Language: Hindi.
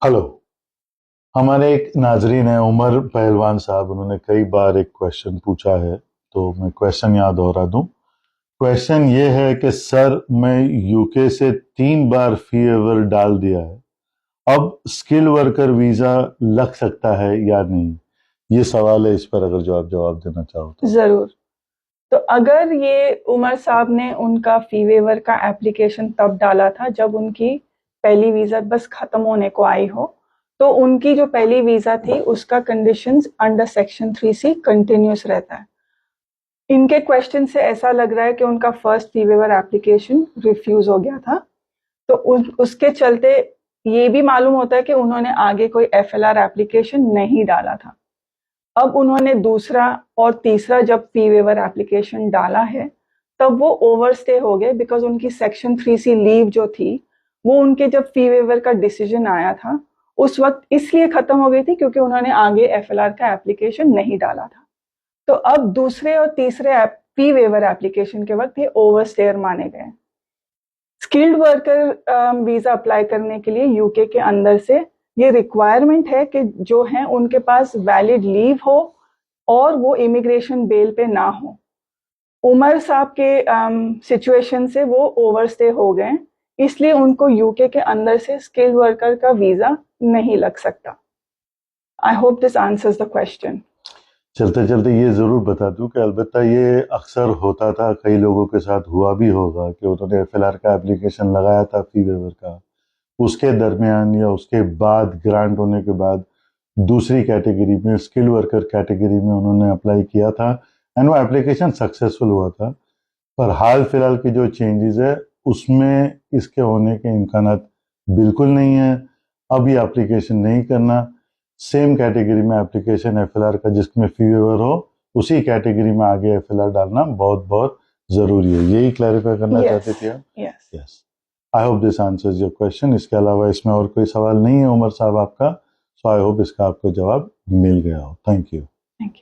हेलो। हमारे एक नाजरीन है उमर पहलवान साहब, उन्होंने कई बार एक क्वेश्चन पूछा है, तो मैं क्वेश्चन याद दोहरा दूं। क्वेश्चन ये है कि सर, मैं यूके से 3 बार फी वेवर डाल दिया है, अब स्किल वर्कर वीजा लग सकता है या नहीं? ये सवाल है, इस पर अगर जो आप जवाब देना चाहो तो। जरूर। तो अगर ये उमर साहब ने उनका फी वेवर का एप्लीकेशन तब डाला था जब उनकी पहली वीजा बस खत्म होने को आई हो, तो उनकी जो पहली वीजा थी उसका conditions under section 3C continuous रहता है। इनके क्वेश्चन से ऐसा लग रहा है कि उनका first fee waiver application refuse हो गया था, तो उसके चलते ये भी मालूम होता है कि उन्होंने आगे कोई FLR एप्लीकेशन नहीं डाला था। अब उन्होंने दूसरा और तीसरा जब फी वेवर एप्लीकेशन डाला है, तब वो ओवरस्टे हो गए, बिकॉज उनकी सेक्शन 3C लीव जो थी वो उनके जब फी वेवर का डिसीजन आया था उस वक्त इसलिए खत्म हो गई थी क्योंकि उन्होंने आगे FLR का एप्लीकेशन नहीं डाला था। तो अब दूसरे और तीसरे फी वेवर एप्लीकेशन के वक्त ये ओवरस्टेयर माने गए। स्किल्ड वर्कर वीजा अप्लाई करने के लिए यूके के अंदर से ये रिक्वायरमेंट है कि जो है उनके पास वैलिड लीव हो और वो इमिग्रेशन बेल पे ना हो। उमर साहब के सिचुएशन से वो ओवरस्टे हो गए, इसलिए उनको यूके के अंदर से स्किल्ड वर्कर का वीजा नहीं लग सकता। I hope this answers the question. चलते चलते ये ज़रूर बता दूं कि अलबत्ता ये अक्सर होता था, कई लोगों के साथ हुआ भी होगा कि उन्होंने FLR का एप्लीकेशन लगाया था फी वेवर का, उसके दरमियान या उसके बाद ग्रांट होने के बाद दूसरी कैटेगरी में, स्किल्ड वर्कर कैटेगरी में उन्होंने अप्लाई किया था एंड वो एप्लीकेशन सक्सेसफुल हुआ था। पर हाल फिलहाल की जो चेंजेस है उसमें इसके होने के इम्कानात बिल्कुल नहीं है। अब ये एप्लीकेशन नहीं करना, सेम कैटेगरी में एप्लीकेशन FLR का जिसमें फी वेवर हो, उसी कैटेगरी में आगे FLR डालना बहुत बहुत ज़रूरी है। यही क्लैरिफाई करना चाहते थे आप? Yes. I hope this answers your question. इसके अलावा इसमें और कोई सवाल नहीं है उमर साहब आपका, सो आई होप इसका आपको जवाब मिल गया हो। Thank you. Thank you.